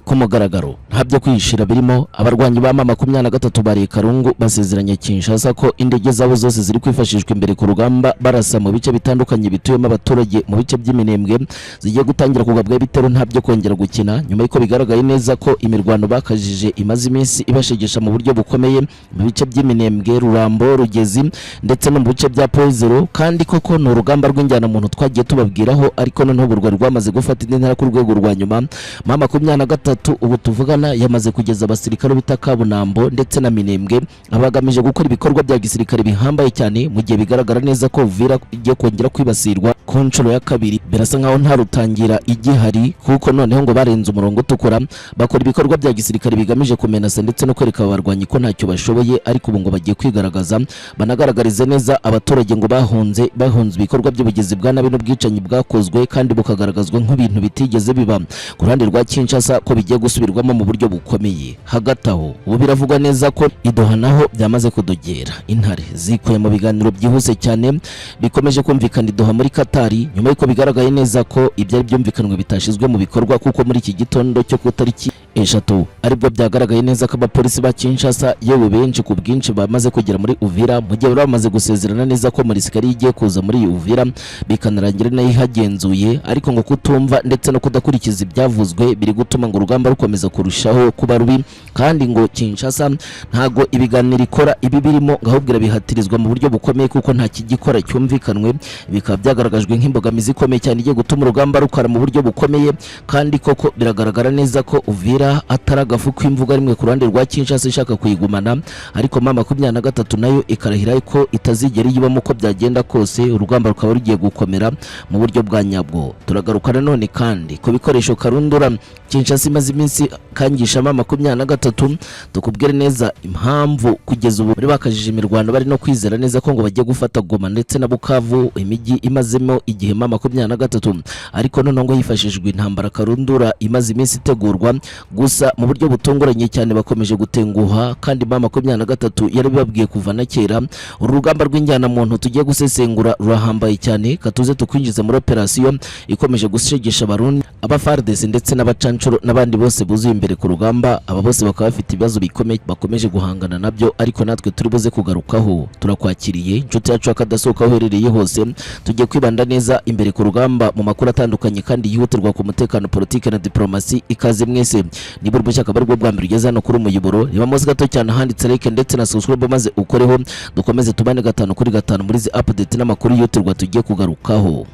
ku mugaragaro ntabyo kwishira birimo abarwanyi ba mama 23 bari Karungu basezeranye Kinshasa ko indege zabo zose ziri kwifashishwa imbere ku rugamba barasa mu bice bitandukanye bituyemo abaturage mu bice by'iminembwe zigiye gutangira kugabwa ibitero ntabyo kongera gukina nyuma y'iko bigaragaye neza ko imirwano bakajije imaze iminsi ibashegesha mu buryo bukomeye mu bice by'iminembwe Rurambo Rugezi ndetse no mu bice bya Poezero kandi koko no rugamba rw'injyana muntu twagiye tubabwiraho ariko noneho burwa rwamaze gufata intera ku rwego rwa nyuma mama 23 ubu tuvugana yamaze kugeza abasirikare bitakabunambo ndetse na Minembwe abagamije gukora ibikorwa bya gisirikare bihambaye cyane mu gihe bigaragara neza ko Uvira igiye kongera kwibasirwa ku nshuro ya kabiri birasa nkaho nta rutangira igihari kuko noneho ngo barenze umurongo tukura bakora ibikorwa bya gisirikare bigamije kumenasa ndetse no kwereka abarwanyi ko ntacyo bashoboye ariko ubu ngo bagiye kwigaragaza banagaragarize neza abaturage ngo bahunze ibikorwa by'ubugezi bwa nabi n'ubwicanyi bwakozwe kandi bukagaragazwa nk'ibintu bitigeze biba ku ruhande rwa Kinshasa ko bigiye gusubirwamo mu buryo bukomeye hagati aho ubu biravugwa neza ko Idoha naho byamaze kudogera intare zikuye mu biganiro byihuse cyane bikomeje kumvikana Idoha muri Katari nyuma y'uko bigaragaye neza ko ibyari byumvikanwe bitashizwe mu bikorwa kuko muri iki gitondo cyo ku tariki 3 aribwo byagaragaye neza ko abapolisi ba Kinshasa yewe benshi ku bwinshi bamaze kugera muri Uvira mu gihe bamaze gusezerana neza ko muri sikari igiye kuza muri Uvira bikanarangira nayo hagenzuye ariko ngo kutumva ndetse no kudakurikiza ibyavuzwe biri gutuma ngo urugamba rukomeza kurushaho kuba rubi kandi ngo Kinshasa ntago ibiganiro ikora ibi birimo ngahubwira bihatirizwa mu buryo bukomeye kuko nta kigikora cyumvikanwe bikaba byagaragajwe nk'imbogamizi ikomeye cyane igiye gutuma urugamba rukara mu buryo bukomeye kandi koko biragaragara neza ko Uvira ataragafu kw'imvuga rimwe ku ruhande rwa Kinshasa ishaka kuyigumana ariko mama 23 nayo ikarahira ko itazigera yibamo ko byagenda kose urugamba rukaba rugiye gukomera mu buryo bwa nyabwo turagaruka none kandi ku bikoresho karundura Kinshasa imaze iminsi kangisha mama 23 tukubwire neza impamvu kugeza ubu bari bakajije imirwano bari no kwizera neza ko ngo bagiye gufata Goma ndetse na Bukavu imijyi imazemo igihe mama 23 ariko none ngo hifashishwe intambara karundura imaze iminsi itegurwa gusa mu buryo butunguranye cyane bakomeje gutenguha kandi mama 23 yari bibabwiye kuva na kera urugamba rw'injyana muntu tugiye gusesengura rurahambaye cyane katuze tukwinjiza muri operation ikomeje gushegesha abarundi abafardes ndetse n'abacancuro n'abandi bose buzuye imbere ku rugamba aba bose bakaba bafite ibibazo bikomeye bakomeje guhangana nabyo ariko natwe turi buze kugarukaho turakwakiriye inshuti yacu akadasohoka uherereye hose tugiye kwibanda neza imbere ku rugamba mu makuru atandukanye kandi yihutirwa ku mutekano politike na diplomasi ikaze mwese niba urbushya akabarwa bwa mbere ugeze hano kuri umuyoboro niba muzi gato cyane handitse like ndetse na subscribe maze ukoreho dukomeze tubane 5 kuri 5 muri zi update n'amakuru yihutirwa tugiye kugarukaho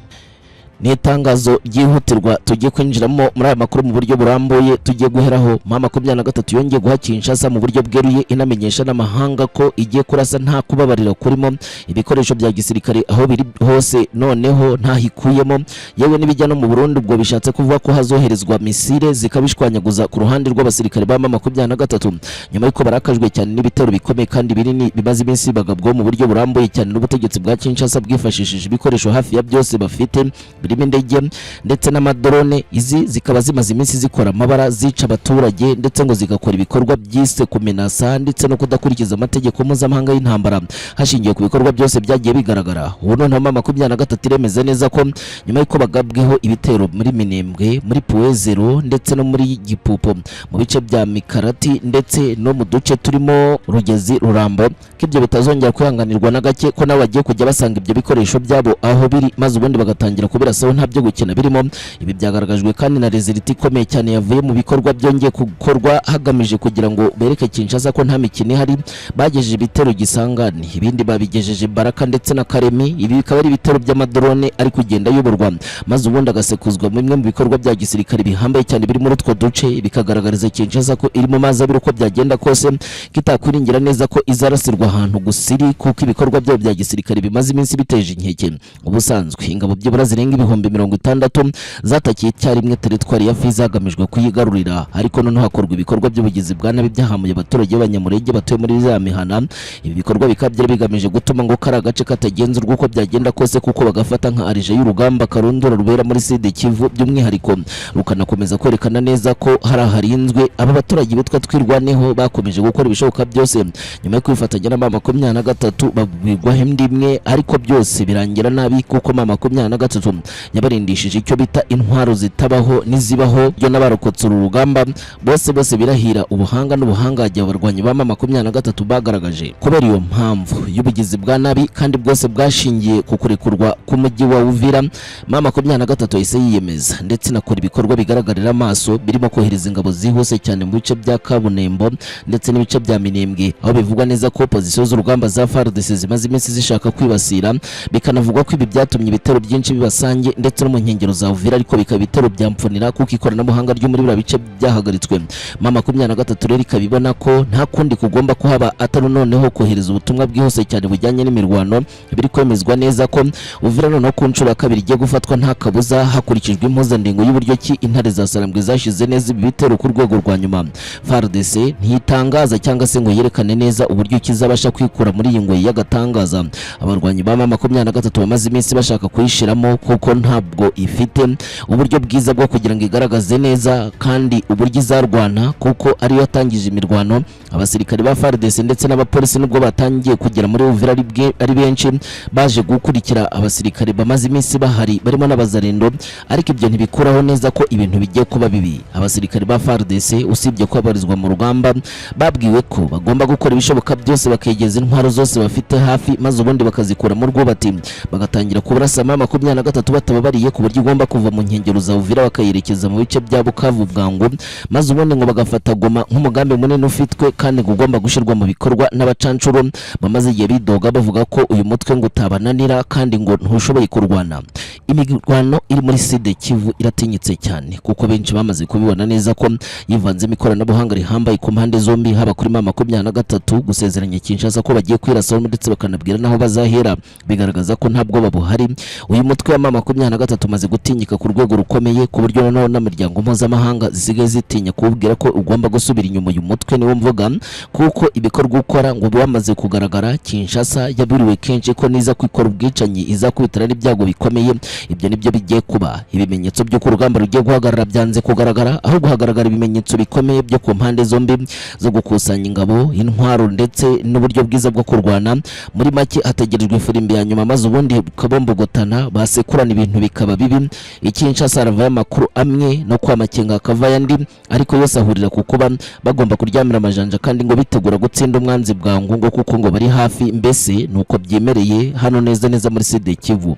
Netangazo ryihutirwa tugiye kwinjiramo muri aya makuru mu buryo burambuye tugiye guheraho mama 23 yongeye guha Kinshasa mu buryo bweruye inamenyesha n'amahanga ko igiye kurasa nta kubabarira kurimo ibikoresho bya gisirikare aho biri hose noneho nta hikuyemo yewe n'ibijya no mu Burundi ubwo bishatse kuvuga ko hazoherezwa misile zikabishwanyaguza ku ruhande rw'abasirikare ba mama 23 nyuma y'uko barakajwe cyane n'ibitero bikomeye kandi binini bimaze iminsi bagabwo mu buryo burambuye cyane n'ubutegetsi bwa Kinshasa bwifashishije ibikoresho hafi ya byose bafite birimo indege ndetse n'amadrone izi zikaba zimaze iminsi zikora amabara zica abaturage ndetse ngo zigakora ibikorwa byise kumenasa ndetse no kudakurikiza amategeko mpuzamahanga y'intambara hashingiye ku bikorwa byose byagiye bigaragara ubu none mama 23 iremeza neza ko nyuma y'uko bagabweho ibitero muri Minembwe muri Poezero ndetse no muri Gipupo mu bice bya Mikarati ndetse no mu duce turimo Rugezi Rurambo k'ibyo bitazongera kwihanganirwa na gake ko nawe bagiye kujya basanga ibyo bikoresho byabo aho biri maze ubundi bagatangira kubirasaho ntabyo gukina birimo ibi byagaragajwe kandi na result ikomeye cyane yavuye mu bikorwa byongeye gukorwa hagamije kugira ngo bereke Kinshasa ko nta mikino ihari bagejeje ibitero gisangani ibindi babigejeje Baraka ndetse na Karemi ibi bikaba ari ibitero by'amadrone ari kugenda yoborwa maze ubundi agasekuzwa mu bimwe mu bikorwa bya gisirikare bihambaye cyane biri muri utwo duce bikagaragariza Kinshasa ko iri mu mazi abiri uko byagenda kose kitakwiringira neza ko izarasirwa ahantu gusiri kuko ibikorwa byo bya gisirikare bimaze iminsi biteje inkeke ubusanzwe ingabo by'ibura zirenga ibihumbi 60 zatakiye cyarimwe teritwari ya Fizi hagamijwe kuyigarurira ariko none hakorwa ibikorwa by'ubugizi bwa nabi byahamuye abaturage b'abanyamurenge batuye muri za mihana ibi bikorwa bikabyere bigamije gutuma ngo kara gace katagenzurwa uko byagenda kose kuko bagafata nka arije y'urugamba karundura rubera muri Sud Kivu by'umwihariko rukanakomeza kwerekana neza ko harinzwe aba baturage bitwa twirwaneho bakomeje gukora ibishoboka byose nyuma yo kwifatanya na mama 23 babwirwa hemdimwe ariko byose birangira nabi kuko mama 23 yabarindishije icyo bita intwaro zitabaho n'izibaho byo n'abarokotse uru rugamba bose birahira ubuhanga n'ubuhangaje abarwanyi ba M23 bagaragaje. Kubera iyo mpamvu y'ubugizi bwa nabi kandi bwose bwashingiye ku kurekurwa k'umujyi wa Uvira, M23 yahise yiyemeza ndetse nakora ibikorwa bigaragarira amaso birimo kohereza ingabo zihuse cyane mu bice bya Kabunembo ndetse n'ibice bya Minembwe, aho bivugwa neza ko pozisiyo z'urugamba za FARDC zimaze iminsi zishaka kwibasira, bikanavugwa ko ibi byatumye ibitero byinshi bibasange ndetse no mu nkengero za Uvira, ariko bikaba ibitero byamfunira kuko ikoranabuhanga ryo muri bira bice byahagaritswe. M23 rero ikabibona ko nta kundi kugomba kuhaba atari noneho kohereza ubutumwa bwihuse cyane bujyanye n'imirwano, biri kwemezwa neza ko Uvira noneho ku nshuro ya kabiri igiye gufatwa nta kabuza hakurikijwe impuzandengo y'uburyo ki intare za Sarambwe zashize neza ibi bitero ku rwego rwa nyuma. FARDC ntitangaza cyangwa se ngo yerekane neza uburyo kizabasha kwikura muri iyi ngoyi y'agatangaza abarwanyi ba M23 bamaze iminsi bashaka kuyishiramo, kuko ntabwo ifite uburyo bwiza bwo kugira ngo igaragaze neza kandi uburyo izarwana, kuko ariyo yatangije imirwano. Abasirikare ba FARDC ndetse n'abapolisi nubwo batangiye kugera muri Uvira ari benshi baje gukurikira abasirikare bamaze iminsi bahari barimo n'abazarendo, ariko ibyo ntibikuraho neza ko ibintu bigiye kuba bibi. Abasirikare ba FARDC usibye kwabarizwa mu rugamba babwiwe ko bagomba gukora ibishoboka byose bakegeza intwaro zose bafite hafi, maze ubundi bakazikura mu rwubati bagatangira kuburasa M23 batababariye, ku buryo igomba kuva mu nkengero za Uvira bakayerekeza mu bice bya Bukavu bwangu, maze ubundi ngo bagafata Goma nk'umugambi munini ufitwe kandi ugomba gushirwa mu bikorwa n'abacancuro bamaze igihe bidoga bavuga ko uyu mutwe ngo utabananira kandi ngo ntushoboye kurwana. Imirwano iri muri Sud Kivu iratinyitse cyane kuko benshi bamaze kubibona neza ko yivanze ikoranabuhanga rihambaye ku mpande zombi, haba kuri M23 gusezeranya Kinshasa ko bagiye kwirasaho ndetse bakanabwira naho bazahera, bigaragaza ko ntabwo babuhari. Uyu mutwe wa M23 umaze gutinyika ku rwego rukomeye, ku buryo noneho n'amiryango mpuzamahanga zisigaye zitinya kubwira ko ugomba gusubira inyuma uyu mutwe niwo mvuga, kuko ibikorwa ukora ngo bamaze kugaragara. Kinshasa yaburiwe kenshi ko niza kwikora ubwicanyi izakubitira n'ibyago bikomeye. Ibyo nibyo bigiye kuba. Ibimenyetso byo ku rugamba rugiye guhagarara byanze kugaragara, aho guhagaragara ibimenyetso bikomeye byo ku mpande zombi zo gukusanya ingabo, intwaro ndetse n'uburyo bwiza bwo kurwana. Muri make hategerejwe ifirimbi ya nyuma, maze ubundi kabombogotana basekurana ibintu bikaba bibi. Kinshasa haravayo amakuru amwe no kwa makenga akava yandi, ariko yose ahurira ku kuba bagomba kuryamira amajanja kandi ngo bitegura gutsinda umwanzi bwangu, ngo kuko ngo bari hafi, mbese nuko byemereye hano neza muri Sud Kivu.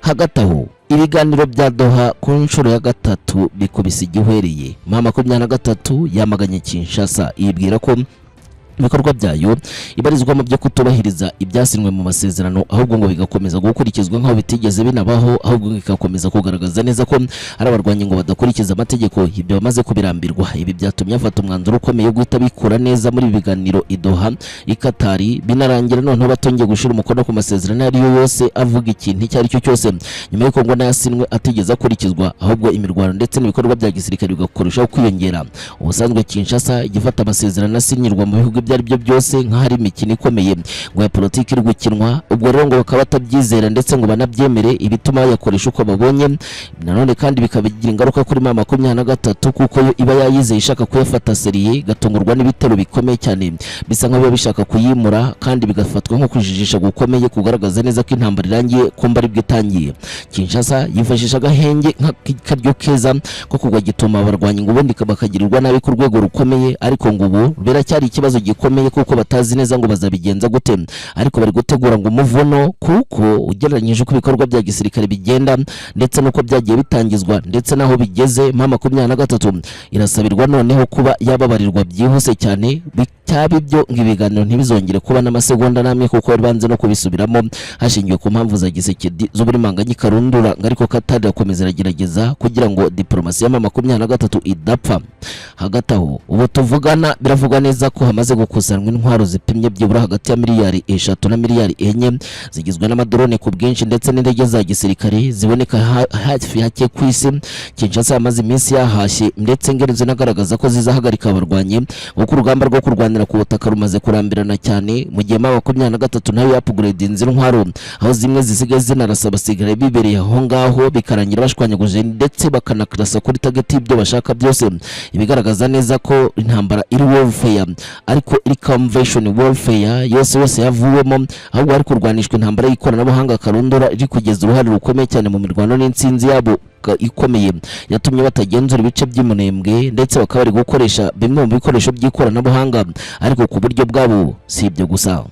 Hagati aho ibiganiro bya Doha ku nshuro ya gatatu bikubise igihwereye. M23 yamaganye Kinshasa ibwira ko ibikorwa byayo ibarizwamo byo kutubahiriza ibyasinwe mu masezerano, ahubwo ngo bigakomeza gukurikizwa nk'aho bitigeze binabaho, ahubwo bikakomeza kugaragaza neza ko ari abarwanyi ngo badakurikiza amategeko. Ibyo bamaze kubirambirwa. Ibi byatumye afata umwanzuro ukomeye guhita bikura neza muri biganiro i Doha i Katari, binarangira noneho batongeye gushira umukono ku masezerano ariyo yose avuga ikintu icyo ari cyo cyose, nyuma y'uko ngo nayasinwe atigeze akurikizwa, ahubwo imirwano ndetse n'ibikorwa bya gisirikare bigakorushaho kwiyongera. Ubusanzwe Kinshasa igifata amasezerano asinyirwa mu bihugu byari byo byose nk'ahari imikino ikomeye ngo ya politiki iri gukinwa, ubwo rero ngo bakaba batabyizera ndetse ngo banabyemere, ibituma bayakoresha uko babonye. Nanone kandi bikabigira ingaruka kuri M23 kuko yo iba yayizeye ishaka kuyafata seriye, gatungurwa n'ibitero bikomeye cyane bisa nk'aho bishaka kuyimura, kandi bigafatwa nko kujijisha gukomeye kugaragaza neza ko intambara irangiye kumba ari bwitangiye. Kinshasa yifashisha agahenge nk'akaryo keza ko kugwa gituma abarwanyi ngo ubundi bakagirirwa nabi ku rwego rukomeye, ariko ngo ubu biracyari ikibazo gikomeye kuko batazi neza ngo bazabigenza gute, ariko bari gutegura ngo umuvuno, kuko ugereranyije uko ibikorwa bya gisirikare bigenda ndetse nuko byagiye bitangizwa ndetse naho bigeze, M23 irasabirwa noneho kuba yababarirwa byihuse cyane. Cyaba ibyo ng'ibiganiro ntibizongere kuba n'amasegonda namwe, kuko banze no kubisubiramo hashingiwe ku mpamvu za gisekedi z'uburimanganye karundura, ariko Katari akomeza aragerageza kugira ngo diplomasi ya M23 idapfa. Hagati aho ubu tuvugana biravugwa neza ko hamaze gukusanwa intwaro zipimye byibura hagati ya miliyari 3 na miliyari 4 zigizwe n'amadrone ku bwinshi ndetse n'indege za gisirikare ziboneka hafi hake ku isi. Kinshasa amaze iminsi yahashye ndetse ngerezo nagaragaza ko zizahagarika abarwanyi, uko urugamba rwo kurwanira ku butaka rumaze kurambirana cyane, mu gihe M23 nayo yapugurede intwaro, aho zimwe zisigaye zinarasa abasigare bibereye aho ngaho, bikarangira bashwanyaguje ndetse bakanakrasa kuri target ibyo bashaka byose, ibigaragaza neza ko intambara iri warfare. Ariko ariko iri convention warfare yose yavuwemo, ahubwo ari kurwanishwa intambara y'ikoranabuhanga karundura iri kugeza uruhare rukomeye cyane mu mirwano n'intsinzi yabo ikomeye yatumye batagenzura ibice by'Imunembwe, ndetse bakaba bari gukoresha bimwe mu bikoresho by'ikoranabuhanga, ariko ku buryo bwabo si ibyo gusa.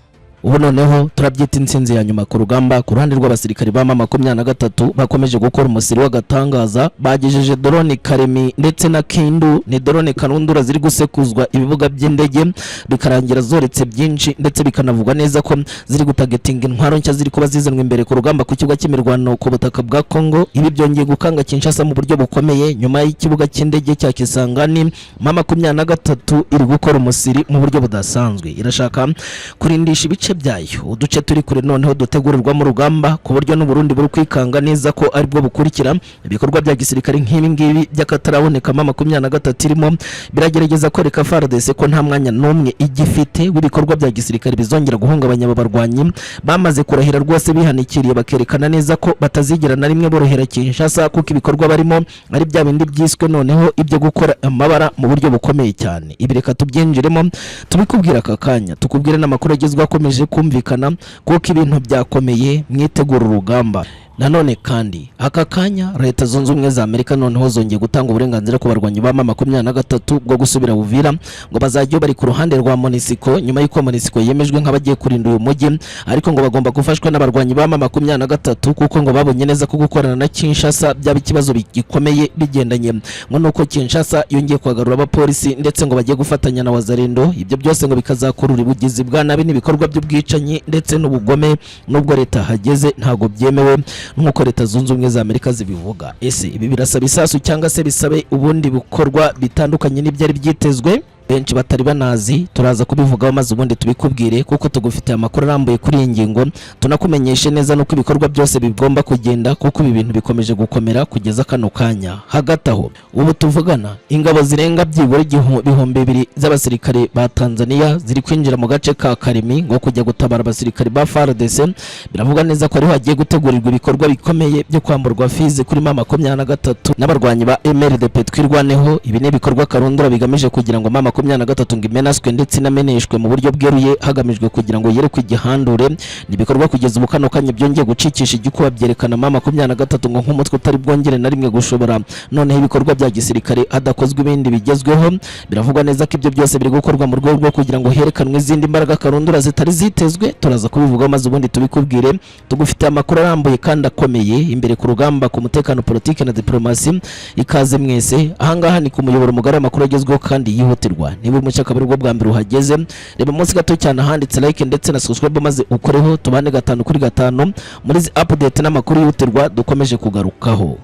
Ubu noneho turabyita intsinzi ya nyuma ku rugamba ku ruhande rw'abasirikari ba M23 bakomeje gukora umusiri w'agatangaza. Bagejeje drone Karemi ndetse na Kindu, ni drone karundura ziri gusekuzwa ibibuga by'indege bikarangira zoretse byinshi, ndetse bikanavugwa neza ko ziri gutagetinga intwaro nshya ziri kuba zizanwa imbere ku rugamba ku kibuga cy'imirwano ku butaka bwa Kongo. Ibi byongeye gukanga Kinshasa mu buryo bukomeye nyuma y'ikibuga cy'indege cya Kisangani. M23 iri gukora umusiri mu buryo budasanzwe, irashaka kurindisha ibice byayo uduce turi kure noneho dutegurirwa mu rugamba, ku buryo n'u Burundi buri kwikanga neza ko ari bwo bukurikira ibikorwa bya gisirikare nk'ibi ngibi by'akataraboneka. M23 irimo biragerageza kwereka FARDC ko nta mwanya n'umwe igifite w'ibikorwa bya gisirikare bizongera guhungabanya abarwanyi bamaze kurahira rwose bihanikiriye, bakerekana neza ko batazigera na rimwe borohera Kinshasa, kuko ibikorwa barimo ari bya bindi byiswe noneho ibyo gukora amabara mu buryo bukomeye cyane. Ibi reka tubyinjiremo tubikubwira aka kanya, tukubwire n'amakuru agezwe akomeje kumvikana kuko ibintu byakomeye, mwitegura urugamba. Nanone kandi aka kanya Leta Zunze Ubumwe za Amerika noneho zongeye gutanga uburenganzira ku barwanyi ba M23 bwo gusubira Uvira, ngo bazajye bari ku ruhande rwa MONUSCO nyuma y'uko MONUSCO yemejwe nk'abagiye kurinda uyu mujyi, ariko ngo bagomba gufashwa n'abarwanyi ba M23 kuko ngo babonye neza ko gukorana na Kinshasa byaba ikibazo gikomeye bigendanye ngo nuko Kinshasa yongeye kwagarura abapolisi, ndetse ngo bagiye gufatanya na Wazalendo. Ibyo byose ngo bikazakurura ubugizi bwa nabi n'ibikorwa by'ubwicanyi ndetse n'ubugome, nubwo leta hageze ntago byemewe nk'uko Leta Zunze Ubumwe za Amerika zibivuga. Ese ibi birasaba isasu cyangwa se bisabe ubundi bikorwa bitandukanye n'ibyari byitezwe? Benshi batari banazi turaza kubivugaho maze ubundi tubikubwire, kuko tugufite amakuru arambuye kuri iyi ngingo, tunakumenyeshe neza nuko ibikorwa byose bigomba kugenda, kuko ibi bintu bikomeje gukomera kugeza kano kanya. Hagati aho ubu tuvugana ingabo zirenga byibura 200 z'abasirikare ba Tanzania ziri kwinjira mu gace ka Karemi ngo kujya gutabara abasirikare ba FARDC. Biravuga neza ko ari hagiye gutegurirwa ibikorwa bikomeye byo kwamburwa Fizi kuri M23 n'abarwanyi ba MRDP twirwaneho. Ibi ne bikorwa karundura bigamije kugira ngo M23 ngo imenaswe ndetse inameneshwe mu buryo bweruye, hagamijwe kugira ngo yerekwe igihandure. Ni bikorwa kugeza ubu kano kanya byongeye gucikisha igikuba, byerekana M23 ngo nk'umutwe utari bwongere na rimwe gushobora noneho ibikorwa bya gisirikare hadakozwe ibindi bigezweho. Biravugwa neza ko ibyo byose biri gukorwa mu rwego rwo kugira ngo herekanwe izindi mbaraga karundura zitari zitezwe. Turaza kubivuga maze ubundi tubikubwire, tugufite amakuru arambuye kandi akomeye imbere ku rugamba ku mutekano, politike na diplomasi. Ikaze mwese ahangaha ni ku muyoboro mugari amakuru agezweho kandi yihutirwa. Niba umucyaka bari bwo bwa mbere uhageze, reba munsi gato cyane handitse like ndetse na subscribe maze ukoreho, tubane 5 kuri 5 muri zi update n'amakuru yihutirwa dukomeje kugarukaho.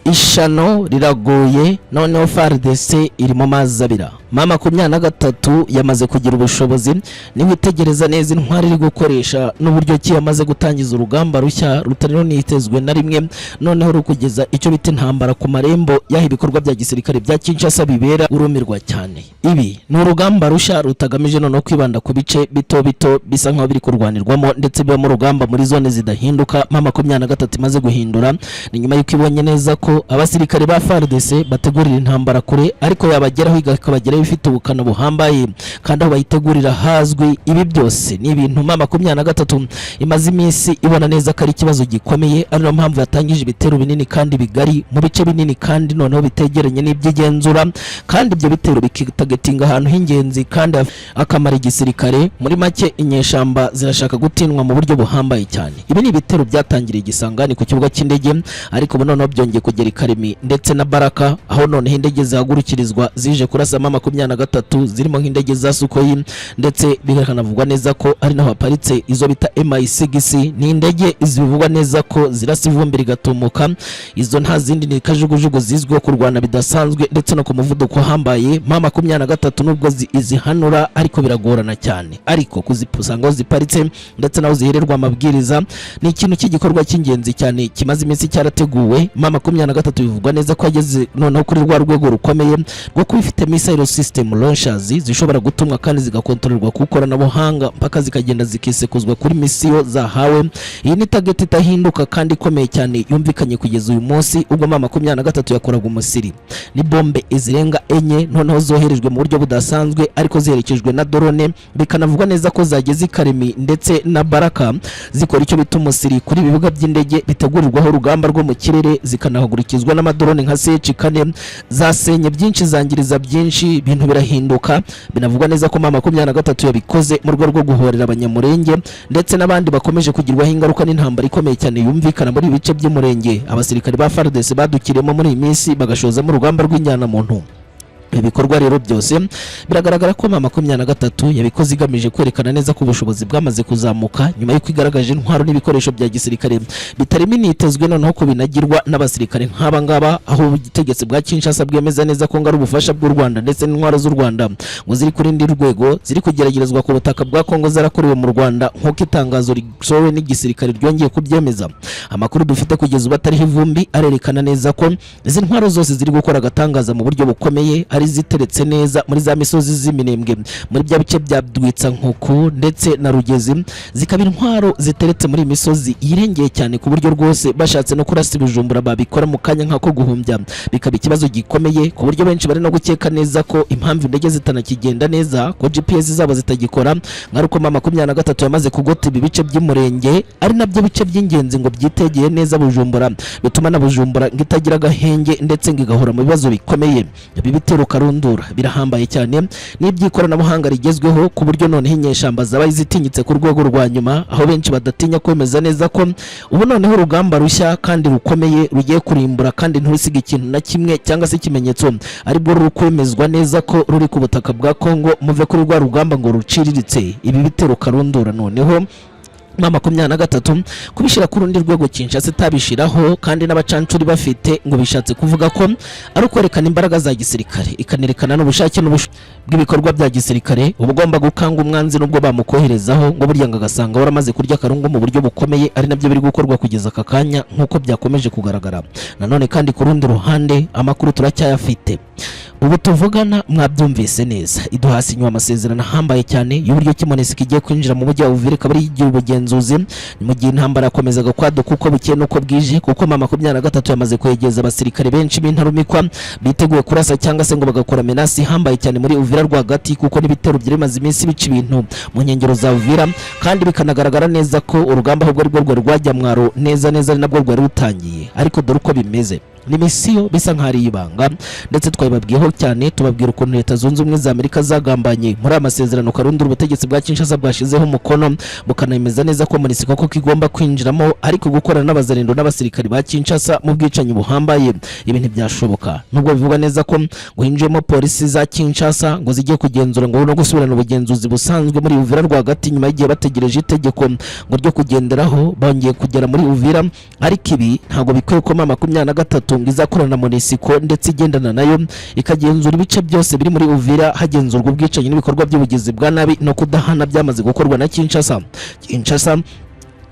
Ishano riragoye noneho FARDC iri mu mazi abira. M23 yamaze kugira ubushobozi, ni witegereza neza intwari iri gukoresha n'uburyo ki yamaze gutangiza urugamba rushya rutari runitezwe na rimwe, noneho rukugeza icyo bita intambara ku marembo yaho ibikorwa bya gisirikare bya Kinshasa bibera urumirwa cyane. Ibi ni urugamba rushya rutagamije noneho kwibanda ku bice bito bito bisa nkaho biri kurwanirwamo, ndetse biba mu rugamba muri zone zidahinduka. M23 imaze guhindura ni nyuma y'uko ibonye neza ko abasirikare ba FARDC bategurira intambara kure, ariko yabageraho ikabageraho ifite ubukana buhambaye kandi aho bayitegurira hazwi. Ibi byose ni ibintu M23 imaze iminsi ibona neza ko ari ikibazo gikomeye, ari nayo mpamvu yatangije ibitero binini kandi bigari mu bice binini kandi noneho bitegeranye n'ibyigenzura, kandi ibyo bitero bikitagetinga ahantu h'ingenzi kandi akamara igisirikare. Muri make inyeshamba zirashaka gutinwa mu buryo buhambaye cyane. Ibi ni ibitero byatangiriye Igisangani ku kibuga cy'indege, ariko ubu noneho byongeye kugera Karemi ndetse na Baraka, aho noneho indege zahagurukirizwa zije kurasa M23 zirimo nk'indege za Sukhoi, ndetse bikanavugwa neza ko ari naho haparitse izo bita MI6. ni indege zivugwa neza ko zirasa ivumbi rigatumuka. Izo nta zindi ni kajugujugu zizwiho kurwana bidasanzwe ndetse no ku muvuduko hambaye. M23 nubwo izihanura ariko biragorana cyane, ariko kuzipusanga aho ziparitse ndetse naho zihererwa amabwiriza ni ikintu cy'igikorwa cy'ingenzi cyane kimaze iminsi cyarateguwe. M23 M23 bivugwa neza ko yageze noneho kuri rwa rwego rukomeye rwo kuba ifite missile system launchers zishobora gutumwa kandi zigakontororwa ku ikoranabuhanga mpaka zikagenda zikisekuzwa kuri misiyo zahawe. Iyi ni target itahinduka kandi ikomeye cyane yumvikanye kugeza uyu munsi ubwo M23 yakoraga umusiri. Ni bombe izirenga enye noneho zoherejwe mu buryo budasanzwe ariko ziherekejwe na drone, bikanavugwa neza ko zageze Karemi ndetse na Baraka zikora icyo bita umusiri kuri ibibuga by'indege bitegurirwaho urugamba rwo mu kirere, zikanahagurikizwa n'amadrone nka CH4 zasenye byinshi zangiriza byinshi, ibintu birahinduka. Binavugwa neza ko M23 yabikoze mu rwego rwo guhorera abanyamurenge ndetse n'abandi bakomeje kugirwaho ingaruka n'intambara ikomeye cyane yumvikana muri ibice by'umurenge. Abasirikare ba FARDC badukiremo muri iyi minsi bagashoza mu rugamba rw'injyana muntu. Ibikorwa rero byose biragaragara ko M23 yabikoze igamije kwerekana neza ko ubushobozi bwamaze kuzamuka nyuma yo kwigaragaje intwaro n'ibikoresho bya gisirikare bitari minitezwe noneho ko binagirwa n'abasirikare nk'aba ngaba, aho ubutegetsi bwa Kinshasa bwemeza neza ko ngari ubufasha bw'u Rwanda ndetse n'intwaro z'u Rwanda ngo ziri kuri ndi rwego ziri kugeragerezwa ku butaka bwa Kongo zarakorewe mu Rwanda nk'uko itangazo risohowe n'igisirikare ryongeye kubyemeza. Amakuru dufite kugeza ubu atariho ivumbi arerekana neza ko izi ntwaro zose ziri gukora agatangaza mu buryo bukomeye, ziteretse neza muri za misozi z'iminembwe muri bya bice bya Dwitsa Nkuku ndetse na Rugezi, zikaba intwaro ziteretse muri misozi yirengeye cyane ku buryo rwose bashatse no kurasa Bujumbura babikora mu kanya nkako guhumbya, bikaba ikibazo gikomeye ku buryo benshi bari no gukeka neza ko impamvu indege zitanakigenda neza ko GPS zabo zitagikora nkaruko M23 yamaze kugota ibi bice by'umurenge ari nabyo bice by'ingenzi ngo byitegeye neza Bujumbura, bituma na Bujumbura ngitagira gahenge ndetse ngigahora mu bibazo bikomeye. Ibi bitero karundura birahambaye cyane n'iby'ikoranabuhanga rigezweho ku buryo noneho inyeshamba zabaye zitinyitse ku rwego rwa nyuma, aho benshi badatinya kwemeza neza ko ubu noneho urugamba rushya kandi rukomeye rugiye kurimbura kandi nturisiga ikintu na kimwe cyangwa se ikimenyetso aribwo ruri kwemezwa neza ko ruri ku butaka bwa Kongo, muve kuri rwa rugamba ngo ruciriritse. Ibi bitero karundura noneho M23 kubishira ku rundi rwego Kinshasa itabishiraho kandi n'abacancuri bafite ngo bishatse kuvuga ko ari ukwerekana imbaraga za gisirikare, ikanerekana n'ubushake bw'ibikorwa bya gisirikare ubugomba gukanga umwanzi nubwo bamukoherezaho ngo burya ngagasanga waramaze kurya karungu mu buryo bukomeye, ari nabyo biri gukorwa kugeza aka kanya nk'uko byakomeje kugaragara. Nanone kandi ku rundi ruhande amakuru turacyayafite. Ubu tuvugana mwabyumvise neza, iduhasi nyuma amasezerano hambaye cyane y'uburyo Kimonesiko igiye kwinjira mu mujyi wa Uvira kabari igihe ubugenzuzi mu gihe intambara yakomezaga kwaduka uko buke nuko bwije, kuko M23 yamaze kwegeza abasirikare benshi b'intarumikwa biteguye kurasa cyangwa se ngo bagakora menasi hambaye cyane muri Uvira rwagati, kuko n'ibitero byarimaze iminsi bica ibintu mu nkengero za Uvira kandi bikanagaragara neza ko urugamba ahubwo rwo rwajya mwaro neza neza nabwo rwari rutangiye. Ariko dore uko bimeze ni misiyo bisa nk'ari ibanga ndetse twabibabwiyeho cyane, tubabwira ukuntu Leta Zunze Ubumwe za Amerika zagambanye muri amasezerano karundura ubutegetsi bwa Kinshasa bwashizeho umukono bukanayemeza neza ko MONUSCO ko igomba kwinjiramo ariko gukorana n'abazarendo n'abasirikari ba Kinshasa mu bwicanyi buhambaye. Ibintu byashoboka nubwo bivuga neza ko guhinjemo polisi za Kinshasa ngo zigiye kugenzura ngo no gusubirana ubugenzuzi busanzwe muri Uvira rwagati nyuma y'igihe bategereje itegeko ngo ryo kugenderaho bongeye kugera muri Uvira. Ariko ibi ntago bikwiye ko M23 izakorana na MONUSCO ndetse igendana nayo ikagenzura ibice byose biri muri Uvira, hagenzurwa ubwicanyi n'ibikorwa by'ubugizi bwa nabi no kudahana byamaze gukorwa na Kinshasa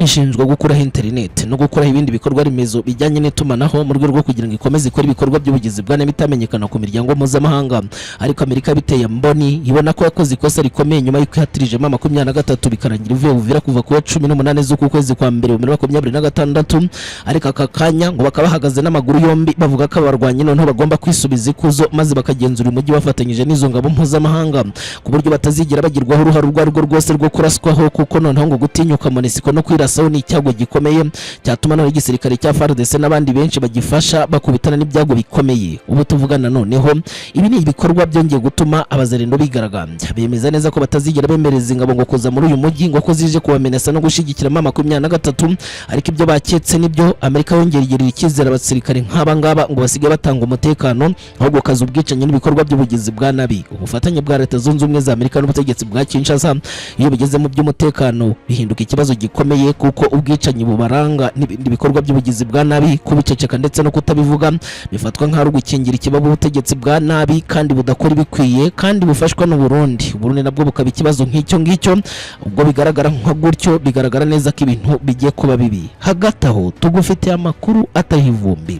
ishinzwe gukuraho internet no gukuraho ibindi bikorwa remezo bijyanye n'itumanaho mu rwego rwo kugira ngo ikomeze ikora ibikorwa by'ubugizi bwa nabi bitamenyekana ku miryango mpuzamahanga. Ariko Amerika biteye mboni ibona ko yakoze ikosa rikomeye nyuma y'uko ihatirijemo M23 bikarangira ivuye Uvira kuva ku 18 z'uku kwezi kwa mbere 2026. Ariko aka kanya ngo bakaba bahagaze n'amaguru yombi bavuga ko abarwanyi noneho bagomba kwisubiza ikuzo maze bakagenzura umujyi bafatanyije n'izo ngabo mpuzamahanga ku buryo batazigera bagirwaho uruhare urwo rwose rwo kuraswaho, kuko noneho ngo gutinyuka MONUSCO no kwirasaho ni icyago gikomeye cyatuma none igisirikare cya FARDC n'abandi benshi bagifasha bakubitana n'ibyago bikomeye. Ubu tuvugana noneho ibi ni ibikorwa byongeye gutuma abazarendo bigaragambya bemeza neza ko batazigera bemereza ingabo ngo kuza muri uyu mujyi ngo ko zije kubamenesa no gushigikira M23. Ariko ibyo baketse nibyo Amerika yongerera ikizera abasirikare nk'aba ngaba ngo basige batanga umutekano ahubwo kaza ubwicanyi n'ibikorwa by'ubugizi bwa nabi. Ubufatanye bwa Leta Zunze Ubumwe za Amerika n'ubutegetsi bwa Kinshasa iyo bigeze mu by'umutekano bihinduka ikibazo gikomeye bikwiye kuko ubwicanyi bubaranga n'ibindi bikorwa by'ubugizi bwa nabi kubiceceka ndetse no kutabivuga bifatwa nk'ari gukingira ikibabo ubutegetsi bwa nabi kandi budakora ibikwiye kandi bufashwa n'u Burundi nabwo bukaba ikibazo nk'icyo ngicyo ubwo bigaragara nka gutyo bigaragara neza ko ibintu bigiye kuba bibi. Hagati aho tugufitiye amakuru atahivumbi.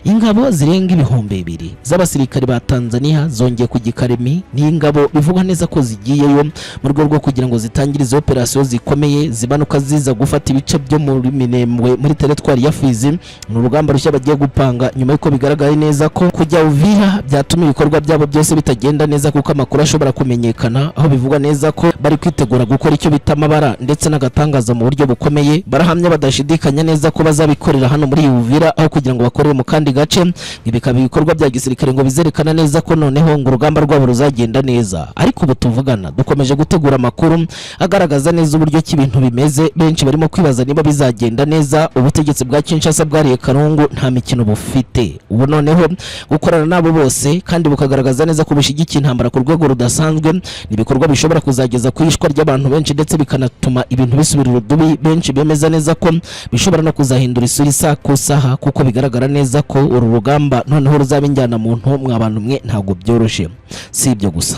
Ingabo zirenga 200 z'abasirikare ba Tanzania zongeye ku Gikaremi n'ingabo bivugwa neza ko zigiyeyo mu rwego rwo kugira ngo zitangirize operation zikomeye zibanuka ziza gufata ibice byo muri Minembwe muri teritwari ya Fizi. Mu rugamba rushya bagiye gupanga nyuma y'uko bigaragara neza ko kujya Uvira byatuma ibikorwa byabo byose bitagenda neza kuko amakuru ashobora kumenyekana aho bivugwa neza ko bari kwitegura gukora icyo bita amabara ndetse n'agatangaza mu buryo bukomeye. Barahamya badashidikanya neza ko bazabikorera hano muri Uvira aho kugira ngo bakorere mu kandi gace. Ibikaba ibikorwa bya gisirikare ngo bizerekana neza ko noneho ngo urugamba rwabo ruzagenda neza. Ariko ubu tuvugana dukomeje gutegura amakuru agaragaza neza uburyo cy'ibintu bimeze. Benshi barimo kwibaza niba bizagenda neza. Ubutegetsi bwa Kinshasa bwariye Karungu nta mikino bufite. Ubu noneho gukorana nabo bose kandi bukagaragaza neza ko bushigikiye intambara ku rwego rudasanzwe nibikorwa bishobora kuzageza kwishwa ry'abantu benshi ndetse bikanatuma ibintu bisubira urudubi. Benshi bemeza neza ko bishobora no kuzahindura isura isa ku saha kuko bigaragara neza ko uru rugamba noneho ruzaba injyana muntu mwabantu mwe ntago byoroshe. Si ibyo gusa.